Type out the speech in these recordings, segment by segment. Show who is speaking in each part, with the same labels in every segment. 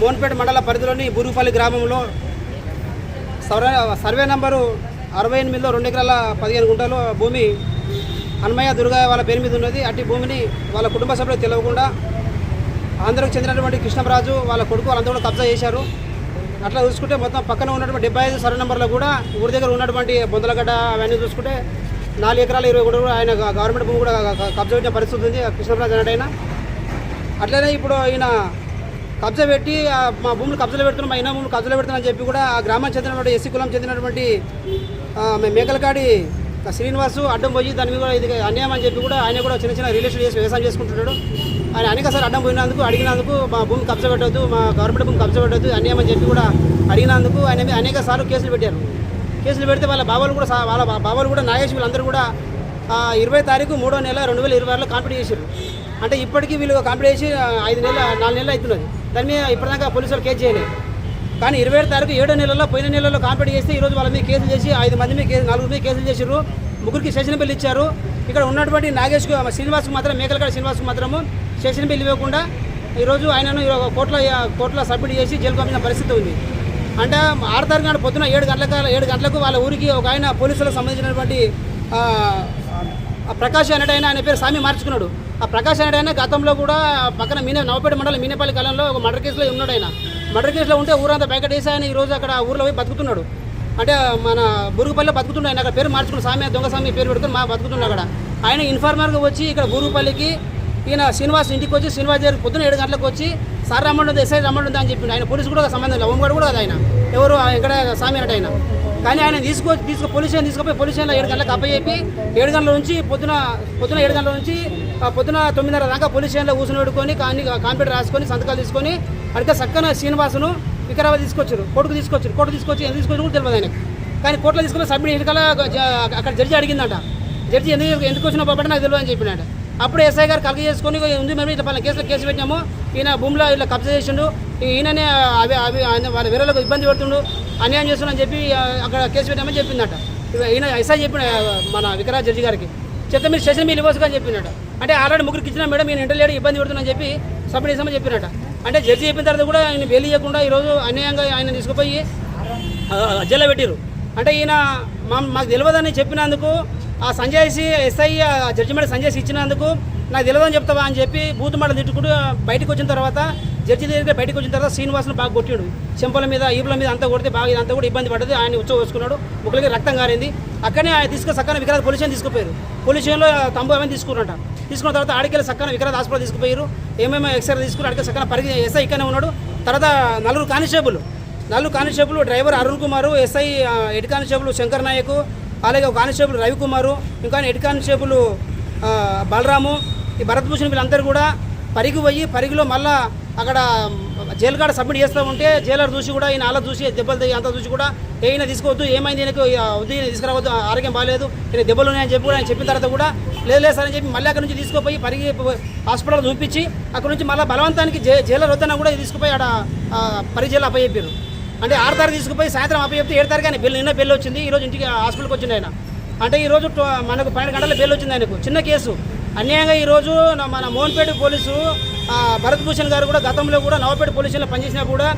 Speaker 1: మోన్పేట మండల పరిధిలోని బూరుగుపల్లి గ్రామంలో సర్వే నంబరు 68లో 2 ఎకరాల 15 గుంటలు భూమి అన్మయ్య దుర్గా వాళ్ళ పేరు మీద ఉన్నది. అట్టి భూమిని వాళ్ళ కుటుంబ సభ్యులకు తెలియకుండా ఆంధ్రకు చెందినటువంటి కృష్ణరాజు వాళ్ళ కొడుకు వాళ్ళంతా కూడా కబ్జా చేశారు. అట్లా చూసుకుంటే మొత్తం పక్కన ఉన్నటువంటి 75 సర్వే నెంబర్లో కూడా ఊరి దగ్గర ఉన్నటువంటి బొందలగడ్డ అవన్నీ చూసుకుంటే 4 ఎకరాల 20 కూడా ఆయన గవర్నమెంట్ భూమి కూడా కబ్జా పెట్టిన పరిస్థితి ఉంది కృష్ణరాజు అన్నట్టయినా. అట్లనే ఇప్పుడు ఈయన కబ్జా పెట్టి మా భూములు కబ్జాలు పెడుతున్నాం, మా ఇన్న భూములు కబ్జాలు పెడుతున్నామని చెప్పి కూడా ఆ గ్రామానికి చెందినటువంటి ఎస్సీ కులం చెందినటువంటి మేకలకాడి శ్రీనివాసు అడ్డం పోయి దాని మీద కూడా ఇది అన్యాయం అని చెప్పి కూడా ఆయన కూడా చిన్న చిన్న రిలేషన్ చేసి వ్యవసాయం చేసుకుంటున్నాడు. ఆయన అనేకసారి అడ్డం పోయినందుకు అడిగినందుకు మా భూమి కబ్జా పెట్టద్దు, మా గవర్నమెంట్ భూమి కబ్జా పెట్టద్దు అన్యాయం అని చెప్పి కూడా అడిగినందుకు ఆయన మీద అనేక సార్లు కేసులు పెట్టారు. కేసులు పెడితే వాళ్ళ బాబాలు కూడా నాగేష్ వీళ్ళందరూ కూడా 20 తారీఖు 3వ నెల 2026లో కాంపిటీ చేశారు. అంటే ఇప్పటికీ వీళ్ళు కాంపిటీ చేసి 4 నెలలు అవుతున్నది. దాని మీద ఇప్పటిదాకా పోలీసులు కేసు చేయలేదు. కానీ 27 తారీఖు 7వ నెలలో పోయిన నెలలో కాంపిటీ చేస్తే ఈరోజు వాళ్ళ మీద కేసులు చేసి 5 మంది మీద 4 మీద కేసులు చేశారు. 3కి స్టేషన్ బిల్లు ఇచ్చారు. ఇక్కడ ఉన్నటువంటి నాగేష్కు శ్రీనివాస్కు మాత్రం మేకలకాడ శ్రీనివాస్కు మాత్రము స్టేషన్ బిల్లు ఇవ్వకుండా ఈరోజు ఆయనను కోర్టులో సబ్మిట్ చేసి జైలుకు పంపిన పరిస్థితి ఉంది. అంటే 6 తారీఖు నాడు పొద్దున 7 గంటలకు వాళ్ళ ఊరికి ఒక ఆయన పోలీసులకు సంబంధించినటువంటి ప్రకాష్ అనేటైనా ఆయన పేరు స్వామి మార్చుకున్నాడు. ఆ ప్రకాష్ అనేటైనా గతంలో కూడా పక్కన నవపేట మండలం మీనేపల్లి కాలంలో ఒక మర్డర్ కేసులో ఉన్నాడు. ఆయన మర్డర్ కేసులో ఉంటే ఊరంతా బ్యాకెట్ వేసి ఆయన ఈరోజు అక్కడ ఊర్లో పోయి బతుకుతున్నాడు. అంటే మన బూరుగుపల్లిలో బతుకుతున్నాడు. ఆయన అక్కడ పేరు మార్చుకున్నాడు, స్వామి దొంగ స్వామి పేరు పెట్టుకుని బతుకుతున్నాడు అక్కడ. ఆయన ఇన్ఫార్మర్గా వచ్చి ఇక్కడ బూరుగుపల్లికి ఈయన శ్రీనివాస్ ఇంటికి వచ్చి శ్రీనివాస్ దగ్గర పొద్దున 7 గంటలకు వచ్చి సార్ రమ్మంటుంది, ఎస్ఐ రమ్మంటుంది అని చెప్పిండు. ఆయన పోలీసు కూడా సంబంధం లేదు, హోంగార్డు కూడా కదా ఆయన, ఎవరు ఇక్కడ స్వామి అన్నట్టు ఆయన. కానీ ఆయన పోలీస్ స్టేషన్ తీసుకుపోయి పోలీస్ స్టేషన్లో 7 గంటలకు అప్పచెప్పి 7 గంటల నుంచి పొద్దున 7 గంటల నుంచి పొద్దున 9:30 దాకా పోలీస్ స్టేషన్లో కూర్చొని పెట్టుకొని కంప్యూటర్ రాసుకొని సంతకాలు తీసుకొని అడిగే చక్కన శ్రీనివాసును వికారాబాద్ తీసుకొచ్చారు. కోర్టు తీసుకొచ్చి ఎందుకు తీసుకొచ్చి కూడా తెలియదు ఆయనకు. కానీ కోర్టులో తీసుకుని సబ్మిట్ ఎన్నికల అక్కడ జడ్జి అడిగిందట. జడ్జి ఎందుకు వచ్చినా బాబట్టి నాకు తెలియదు అని చెప్పినాడు. అప్పుడు ఎస్ఐ గారు కలిగి చేసుకొని ఉంది మేము ఇట్లా పలానా కేసు పెట్టినాము, ఈయన భూమిలో ఇట్లా కబ్జా చేసిండు, ఈయననే అవి వాళ్ళ వేరేలకు ఇబ్బంది పెడుతుండు, అన్యాయం చేస్తుండని చెప్పి అక్కడ కేసు పెట్టామని చెప్పిందట. ఈయన ఎస్ఐ చెప్పిన మన వికారాబాద్ జడ్జి గారికి చెప్తే మీరు స్టేషన్ మీరు ఇవ్వచ్చు అని చెప్పినట్ట. అంటే ఆల్రెడీ 3కి ఇచ్చిన మేడం ఈయన ఇంటర్లేడు ఇబ్బంది పెడుతుందని చెప్పి సబ్మిట్ చేసామని చెప్పినట్ట. అంటే జడ్జి చెప్పిన తర్వాత కూడా ఆయన బెయిల్ ఇవ్వకుండా ఈరోజు అన్యాయంగా ఆయన తీసుకుపోయి జైల్లో పెట్టారు. అంటే ఈయన మాకు తెలియదని చెప్పినందుకు ఆ సంజయ్సి ఎస్ఐ జడ్జిమెంట్ సంజయ్సి ఇచ్చినందుకు నాకు తెలియదని చెప్తావా అని చెప్పి బూతుమాటలు తిట్టుకుంటూ బయటకు వచ్చిన తర్వాత జడ్జి దగ్గర బయటకు వచ్చిన తర్వాత శ్రీనివాసును బాగా కొట్టాడు. చెంపల మీద ఈపుల మీద అంతా కొడితే బాగా ఇదంతా కూడా ఇబ్బంది పడ్డది. ఆయన వేసుకున్నాడు, ముక్కలకి రక్తం కారింది. అక్కడనే ఆయన సక్కన వికారాబాద్ పోలీస్ స్టేషన్ తీసుకుపోయారు. పోలీస్ స్టేషన్లో తంబు ఏమైనా తీసుకున్నట. తీసుకున్న తర్వాత ఆడికెళ్ళి సక్కన వికారాబాద్ హాస్పిటల్ తీసుకుపోయారు. ఏమేమో ఎక్స్రే తీసుకుని అడిగే సక్కన పరిగి ఎస్ఐ ఇక్కడనే ఉన్నాడు. తర్వాత 4 constable driver Arun Kumar, SI head constable Shankar Naik, అలాగే ఒక కానిస్టేబుల్ రవికుమారు, ఇంకా హెడ్ కానిస్టేబుల్ బలరాము, ఈ భరత్భూషణ్ వీళ్ళందరూ కూడా పరిగిలో మళ్ళీ అక్కడ జైలు కాడ సబ్మిట్ చేస్తూ ఉంటే జైలర్ చూసి కూడా ఈయన అలా చూసి దెబ్బలు అంతా చూసి కూడా ఈయన తీసుకోవద్దు, ఏమైంది ఈయనకు వద్దు, ఈయన తీసుకురావద్దు, ఆరోగ్యం బాగాలేదు, ఈయన దెబ్బలు ఉన్నాయని చెప్పి కూడా ఆయన చెప్పిన తర్వాత కూడా లేదు సార్ అని చెప్పి మళ్ళీ అక్కడ నుంచి తీసుకుపోయి పరిగి హాస్పిటల్ చూపించి అక్కడ నుంచి మళ్ళీ బలవంతానికి జైలర్ వద్దన్నా కూడా తీసుకుపోయి ఆడ పరిగి జైలు అప్పచెప్పారు. అంటే 6 తారీఖు తీసుకుపోయి సాయంత్రం అప్పచెప్తే 7 తారీఖు ఆయన నిన్న బెల్ వచ్చింది. ఈరోజు ఇంటికి హాస్పిటల్కి వచ్చింది ఆయన. అంటే ఈరోజు మనకు 12 గంటల బెల్ వచ్చింది ఆయనకు. చిన్న కేసు అన్యాయంగా ఈరోజు మన మోహన్పేట పోలీసు భరత్భూషణ్ గారు కూడా గతంలో కూడా నవపేట పోలీస్ స్టేషన్లో పనిచేసినా కూడా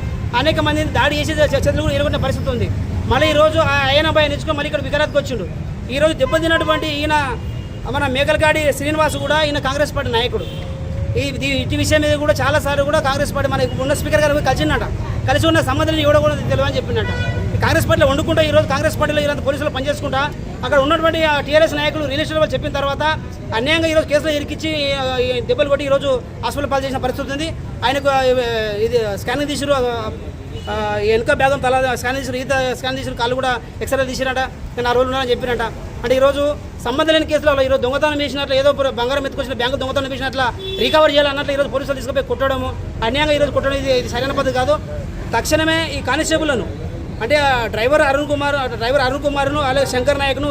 Speaker 1: అనేక మందిని దాడి చేసి చేతులు కూడా ఎరుగున్న పరిస్థితి ఉంది. మళ్ళీ ఈరోజు ఆయన భయ నిచ్చుకొని మళ్ళీ ఇక్కడ వికారాబాద్కి వచ్చిండు. ఈరోజు దెబ్బతిన్నటువంటి ఈయన మన మేకలకాడి శ్రీనివాస్ కూడా ఈయన కాంగ్రెస్ పార్టీ నాయకుడు. ఈ విషయం మీద కూడా చాలాసార్లు కూడా కాంగ్రెస్ పార్టీ మన ఉన్న స్పీకర్ గారు కలిసి ఉన్న సంబంధం ఎవడో కూడా తెలియదు అని చెప్పిండట. కాంగ్రెస్ పార్టీలో వండుకుంటా ఈరోజు కాంగ్రెస్ పార్టీలో ఇలాంటి పోలీసులు పనిచేసుకుంటా అక్కడ ఉన్నటువంటి టీఆర్ఎస్ నాయకులు రిలేషన్ వాళ్ళు చెప్పిన తర్వాత అన్యాయంగా ఈరోజు కేసులో ఇరికిచ్చి దెబ్బలు కొట్టి ఈరోజు హాస్పిటల్ పాలు చేసిన పరిస్థితి ఉంది. ఆయనకు ఇది స్కానింగ్ తీసిరు, వెనుక బ్యాగం తల స్కానింగ్ తీసిరు, స్కానింగ్ తీసిరు, కాళ్ళు కూడా ఎక్స్రే తీసిరట. నేను 6 రోజులు ఉన్నానని చెప్పినట్ట. అంటే ఈరోజు సంబంధం లేని కేసులో ఈరోజు దొంగతనం చేసినట్లు, ఏదో బంగారం ఎత్తుకొచ్చిన బ్యాంకు దొంగతనం చేసినట్ల రికవర్ చేయాలన్నట్లు ఈరోజు పోలీసులు తీసుకుపోయి కొట్టడము, అన్యాయంగా ఈరోజు కొట్టడం ఇది సరైన పద్ధతి కాదు. తక్షణమే ఈ కానిస్టేబుల్లను అంటే డ్రైవర్ అరుణ్ కుమార్ను అలాగే శంకర్ నాయక్ను,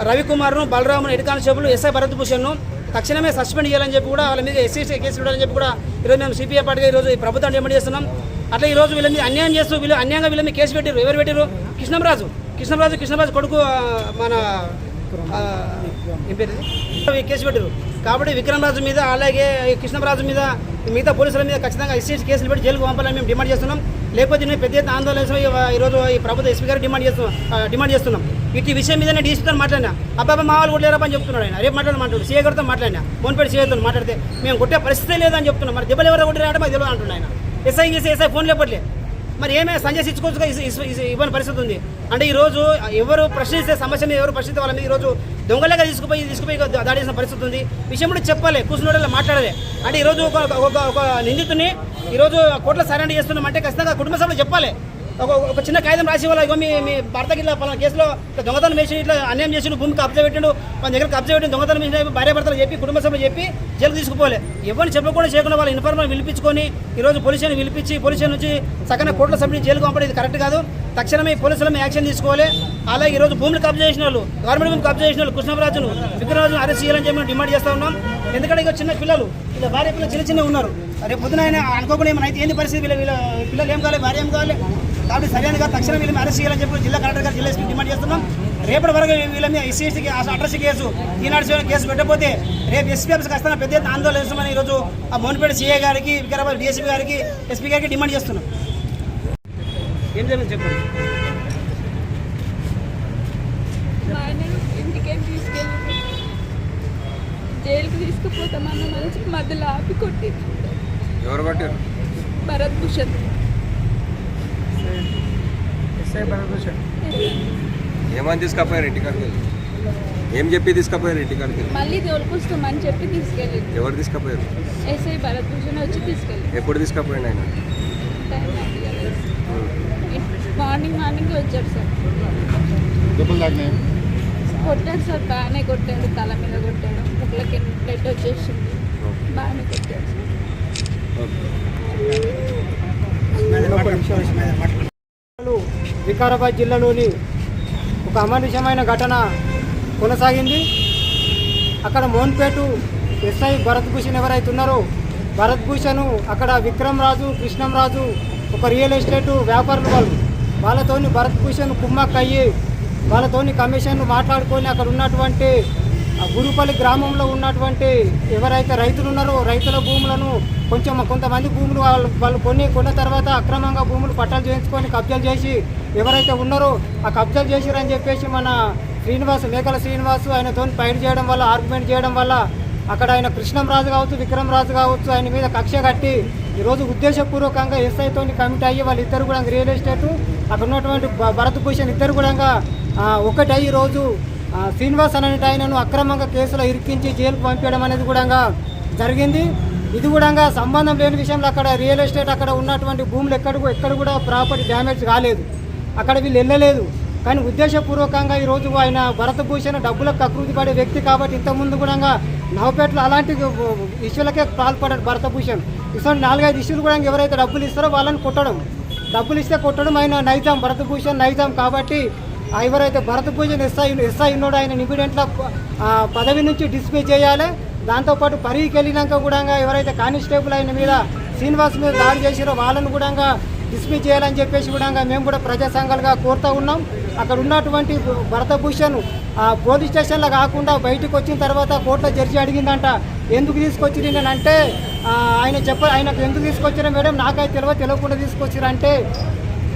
Speaker 1: రవికుమార్ను, బలరామును, హెడ్ కానిస్టేబుల్ ఎస్ఐ భరత్భూషణ్ను తక్షణమే సస్పెండ్ చేయాలని చెప్పి కూడా వాళ్ళ మీద ఎస్సీ కేసు ఇవ్వాలని చెప్పి కూడా ఈరోజు మేము సిపిఐ పార్టీగా ఈరోజు ఈ ప్రభుత్వాన్ని డిమాండ్ చేస్తున్నాం. అట్లా ఈరోజు వీళ్ళ మీద అన్యాయం చేస్తూ అన్యాయంగా వీళ్ళ మీద కేసు పెట్టారు. ఎవరు పెట్టారు? కృష్ణరాజు కొడుకు మన ఏం పేరు కేసు పెట్టారు. కాబట్టి విక్రమరాజు మీద అలాగే కృష్ణరాజు మీద మిగతా పోలీసుల మీద ఖచ్చితంగా ఎస్సీ కేసులు పెట్టి జైలుకు పంపాలని మేము డిమాండ్ చేస్తున్నాం. లేకపోతే నేను పెద్ద ఎత్తున ఆందోళన ఈరోజు ఈ ప్రభుత్వ ఎస్పీ గారు డిమాండ్ చేస్తున్నాం. ఇటు విషయం మీద నేను డీసీతో మాట్లాడినా, అబ్బాయి మా వాళ్ళు కొట్టలేరా అని చెప్తున్నాడు ఆయన. రేపు మాట్లాడు సీఏ గారితో మాట్లాడినా, ఫోన్పేట సీఏతో మాట్లాడితే మేము కొట్టే పరిస్థితే లేదని చెప్తున్నాం. మరి దెబ్బలు ఎవరు కొట్టారంటే మాకు తెలియదు అంటున్నాడు ఆయన. ఎస్ఐ ఫోన్ లేపట్లే. మరి ఏమే సంజయ్ ఇచ్చుకోవచ్చు ఇవ్వని పరిస్థితి ఉంది. అంటే ఈరోజు ఎవరు ప్రశ్నిస్తే సమస్యని ఎవరు ప్రశ్నిస్తే వాళ్ళని ఈరోజు దొంగలేగా తీసుకుపోయి దాడి చేసిన పరిస్థితి ఉంది. విషయం కూడా చెప్పాలి, కూర్చున్నోళ్ళ మాట్లాడలే. అంటే ఈరోజు ఒక నిందితుని ఈరోజు కోర్టులో సరెండర్ చేస్తున్నాం అంటే ఖచ్చితంగా కుటుంబ సభ్యులు చెప్పాలి. ఒక చిన్న కాగితం రాసి వాళ్ళ ఇగో మీ భర్తకి ఇట్లా పలానా కేసులో దొంగతనం వేసి ఇట్లా అన్యాయం చేసి భూమి కబ్జా పెట్టిండు, మన దగ్గర కబ్జా పెట్టి దొంగతనం వేసిన భార్య భర్తలు చెప్పి కుటుంబ సభ్యులు చెప్పి జైలుకు తీసుకుపోలే. ఎవరిని చెప్పకుండా చేయకుండా వాళ్ళ ఇన్ఫర్మేషన్ పిలిపించుకొని ఈరోజు పోలీసులను పిలిపించి పోలీసుల నుంచి సగన కోర్టుల సభ్యులు జైలుకు పంపడం ఇది కరెక్ట్ కాదు. తక్షణమే పోలీసుల యాక్షన్ తీసుకోవాలి. అలాగే ఈరోజు భూములు కబ్జా చేసిన వాళ్ళు, గవర్నమెంట్ భూమి కబ్జా చేసిన వాళ్ళు కృష్ణరాజును విక్రమరాజును అరెస్ట్ చేయాలని చెప్పి మేము డిమాండ్ చేస్తూ ఉన్నాం. ఎందుకంటే ఇక చిన్న పిల్లలు ఇలా భార్య పిల్లలు చిన్న ఉన్నారు. రేపు పొద్దున ఆయన అనుకోకుండా ఏమైనా అయితే ఏంది పరిస్థితి, వీళ్ళ పిల్లలు ఏం కావాలి, భార్య ఏం కావాలి. కాబట్టి సరైనగా తక్షణం వీళ్ళని అరెస్ట్ చేయాలని చెప్పి జిల్లా కలెక్టర్ గారు జిల్లా ఎస్పీ డిమాండ్ చేస్తున్నాం. రేపటి వరకు వీళ్ళ మీద ఎస్సీకి అడ్రస్ కేసు ఈనాడు కేసు పెట్టకపోతే రేపు ఎస్పీ ఆఫీస్కి వస్తున్న పెద్ద ఎత్తున ఆందోళన చేస్తామని ఈరోజు ఆ మోన్పేట సీఏ గారికి, వికారాబాద్ డీఎస్పీ గారికి, ఎస్పీ గారికి డిమాండ్ చేస్తున్నాం. ఏం జరిగింది చెప్పండి.
Speaker 2: ఇంటికేం తీసుకెళ్ళి జైలుకి తీసుకుపోతామన్న మంచి మధ్యలో ఆపి కొట్టి
Speaker 3: ఎవరు కొట్టారు?
Speaker 2: భరత్ భూషణ్.
Speaker 3: ఏమని తీసుకపోయారు ఇంటికాడికి? ఏం చెప్పి తీసుకపోయారు ఇంటికాడికి?
Speaker 2: మళ్ళీ తోలుకొస్తామని చెప్పి తీసుకెళ్ళి.
Speaker 3: ఎవరు తీసుకపోయారు?
Speaker 2: ఎస్ఐ భరత్ భూషణ్ వచ్చి తీసుకెళ్ళి.
Speaker 3: ఎప్పుడు తీసుకపోయాడు ఆయన?
Speaker 2: మార్నింగ్ వచ్చాడు సార్. కొట్టాడు సార్, బాగానే కొట్టాడు, తల మీద కొట్టాడు, ముక్కలకి బ్లడ్ వచ్చేసింది, బాగానే కొట్టాడు సార్.
Speaker 1: వికారాబాద్ జిల్లాలోని ఒక అమానుషమైన ఘటన కొనసాగింది. అక్కడ మోన్పేటు ఎస్ఐ భరత్ భూషణ్ ఎవరైతే ఉన్నారో, భరత్ భూషణ్ అక్కడ విక్రమరాజు, కృష్ణంరాజు ఒక రియల్ ఎస్టేటు వ్యాపారులు వాళ్ళతోని భరత్ భూషణ్ కుమ్మక్కయ్యి వాళ్ళతోని కమిషన్లు మాట్లాడుకొని అక్కడ ఉన్నటువంటి గురుపల్లి గ్రామంలో ఉన్నటువంటి ఎవరైతే రైతులు ఉన్నారో రైతుల భూములను కొంతమంది భూములు వాళ్ళు కొన్న తర్వాత అక్రమంగా భూములు పట్టాలు చేయించుకొని కబ్జాలు చేసి ఎవరైతే ఉన్నారో ఆ కబ్జాలు చేసిరని చెప్పేసి మన మేకల శ్రీనివాసు ఆయనతో ఫైట్ చేయడం వల్ల, ఆర్గ్యుమెంట్ చేయడం వల్ల అక్కడ ఆయన కృష్ణంరాజు కావచ్చు, విక్రమరాజు కావచ్చు ఆయన మీద కక్ష కట్టి ఈరోజు ఉద్దేశపూర్వకంగా ఎస్ఐతో కమిట్ అయ్యి వాళ్ళిద్దరు కూడా రియల్ ఎస్టేటు అక్కడ ఉన్నటువంటి భరత్ భూషణ్ ఇద్దరు కూడా ఒకటి అయ్యి రోజు శ్రీనివాస్ అనే ఆయనను అక్రమంగా కేసులో ఇరికించి జైలుకు పంపించడం అనేది కూడా జరిగింది. ఇది కూడా సంబంధం లేని విషయంలో అక్కడ రియల్ ఎస్టేట్ అక్కడ ఉన్నటువంటి భూములు ఎక్కడ కూడా ప్రాపర్టీ డ్యామేజ్ కాలేదు, అక్కడ వీళ్ళు వెళ్ళలేదు. కానీ ఉద్దేశపూర్వకంగా ఈరోజు ఆయన భరత్ భూషణ్ డబ్బులకు కకృతి పడే వ్యక్తి కాబట్టి ఇంతకుముందు కూడా నవపేటలో అలాంటి ఇష్యూలకే పాల్పడ్డాడు భరత్ భూషణ్. ఇటువంటి 4-5 ఇష్యూలు కూడా ఎవరైతే డబ్బులు ఇస్తారో వాళ్ళని కొట్టడం, డబ్బులు ఇస్తే కొట్టడం ఆయన నైజాం, భరత్ భూషణ్ నైజాం. కాబట్టి ఎవరైతే భరత్ భూషణ్ ఎస్ఐ ఉన్నాడో ఆయన ఇమీడియట్గా పదవి నుంచి డిస్మిస్ చేయాలి. దాంతోపాటు పరిగికి వెళ్ళినాక కూడా ఎవరైతే కానిస్టేబుల్ ఆయన మీద శ్రీనివాస్ మీద దాడి చేసిరో వాళ్ళను కూడా డిస్మిస్ చేయాలని చెప్పేసి కూడా మేము కూడా ప్రజా సంఘాలుగా కోరుతూ ఉన్నాం. అక్కడ ఉన్నటువంటి భరత్ భూషణ్ పోలీస్ స్టేషన్లో కాకుండా బయటకు వచ్చిన తర్వాత కోర్టులో జడ్జి అడిగిందంట, ఎందుకు తీసుకొచ్చిరి అంటే ఆయనకు ఎందుకు తీసుకొచ్చిరా మేడం, నాకైతే తెలియకుండా తీసుకొచ్చిరంటే,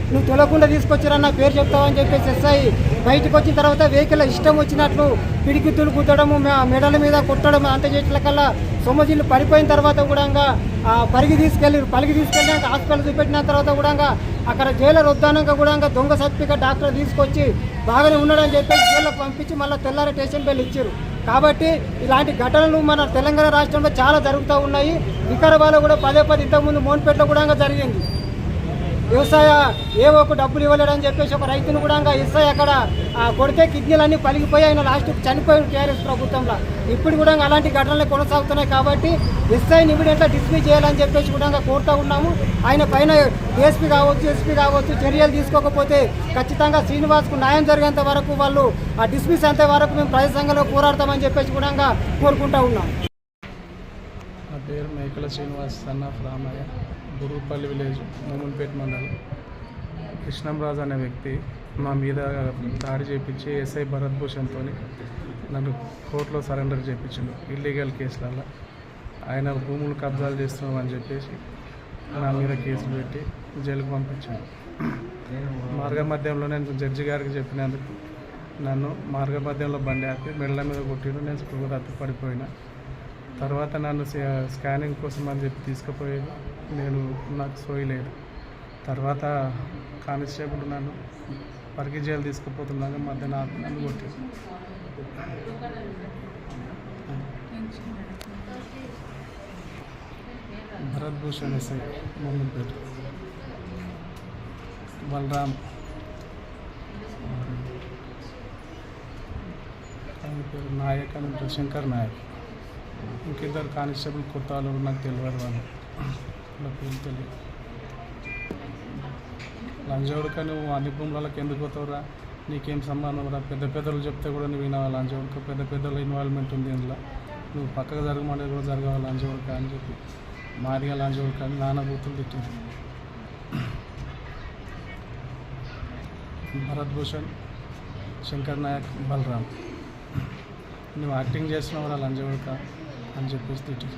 Speaker 1: నువ్వు తెలియకుండా తీసుకొచ్చిరన్న పేరు చెప్తావని చెప్పేసి ఎస్ఐ బయటకు వచ్చిన తర్వాత వెహికల్ ఇష్టం వచ్చినట్లు పిడికిత్తులు కుట్టడము, మెడల మీద కొట్టడం అంత చేసిన కల్లా సొమ్మజిల్లు పడిపోయిన తర్వాత కూడా పలికి తీసుకెళ్ళి హాస్పిటల్ చూపెట్టిన తర్వాత కూడా అక్కడ జైలర్ వద్దానంగా కూడా దొంగ సర్టిఫికేట్ డాక్టర్ తీసుకొచ్చి బాగానే ఉన్నాడని చెప్పేసి జైల్లోకి పంపించి మళ్ళీ తెల్లారి స్టేషన్ బెల్ ఇచ్చారు. కాబట్టి ఇలాంటి ఘటనలు మన తెలంగాణ రాష్ట్రంలో చాలా జరుగుతూ ఉన్నాయి. వికారాబాద్లో కూడా పదే ఇంతకుముందు మోన్పేటలో కూడా జరిగింది. వ్యవసాయ ఏవోకు డబ్బులు ఇవ్వలేడని చెప్పేసి ఒక రైతును కూడా ఎస్ఐ అక్కడ కొడితే కిడ్నీలన్నీ పలిగిపోయి ఆయన లాస్ట్కి చనిపోయాడు టీఆర్ఎస్ ప్రభుత్వంలో. ఇప్పుడు కూడా అలాంటి ఘటనలు కొనసాగుతున్నాయి. కాబట్టి ఎస్ఐని ఇమీడియట్గా డిస్మిస్ చేయాలని చెప్పేసి కూడా కోరుతూ ఉన్నాము. ఆయన పైన డిఎస్పీ కావచ్చు, ఎస్పీ కావచ్చు చర్యలు తీసుకోకపోతే ఖచ్చితంగా శ్రీనివాస్కు న్యాయం జరిగేంత వరకు వాళ్ళు డిస్మిస్ అంతే వరకు మేము ప్రజా సంఘంలో పోరాడతామని చెప్పేసి కూడా కోరుకుంటూ ఉన్నాం.
Speaker 4: నా పేరు Mekala Srinivas, son of Ramaiah, Gurupalli village, Mominpet మండలం. కృష్ణంరాజు అనే వ్యక్తి మా మీద దాడి చేయించి ఎస్ఐ భరత్ భూషణ్తో నన్ను కోర్టులో సరెండర్ చేయించిండు ఇల్లీగల్ కేసులలో. ఆయన భూములు కబ్జాలు చేస్తున్నాం అని చెప్పేసి నా మీద కేసులు పెట్టి జైలుకు పంపించాను. మార్గ మధ్యంలో నేను జడ్జి గారికి చెప్పినందుకు నన్ను మార్గ మధ్యంలో బండి ఆపి మెడల మీద కొట్టిను. నేను స్కూల్ తప్పి పడిపోయినా. తర్వాత నన్ను స్కానింగ్ కోసం అని చెప్పి తీసుకుపోయేది. నాకు సోయలేదు. తర్వాత కానిస్టేబుల్ నన్ను పరిగి జైలు తీసుకుపోతున్నాక మధ్యన ఆపి నన్ను కొట్టింది. భరత్ భూషణ్ ఎస్ఐ మొంగల్పేట. బలరామ్ ఆయన పేరు నాయక్ అని ఉంటారు, శంకర్ నాయక్. ఇంకిద్దరు కానిస్టేబుల్ కొత్త వాళ్ళు నాకు తెలియదు, వాళ్ళు వాళ్ళ పేరు తెలియదు. లంజోడుక నువ్వు అన్ని భూములకి ఎందుకు పోతావురా, నీకేం సంబంధం రా, పెద్ద పెద్దలు చెప్తే కూడా నువ్వు వినావా లంజోడుక, పెద్ద పెద్దల ఇన్వాల్వ్మెంట్ ఉంది ఇందులో, నువ్వు పక్కకు జరగమంటే కూడా జరగాలి లంజోడుక అని చెప్పి మాదిగా లంజోడుక అని నాన్న బూతులు తిట్టింది. భరత్ భూషణ్, శంకర్ నాయక్, బలరామ్ నువ్వు యాక్టింగ్ చేస్తున్నావు రా లంజోడుక అని చెప్పేసి తిట్టింది.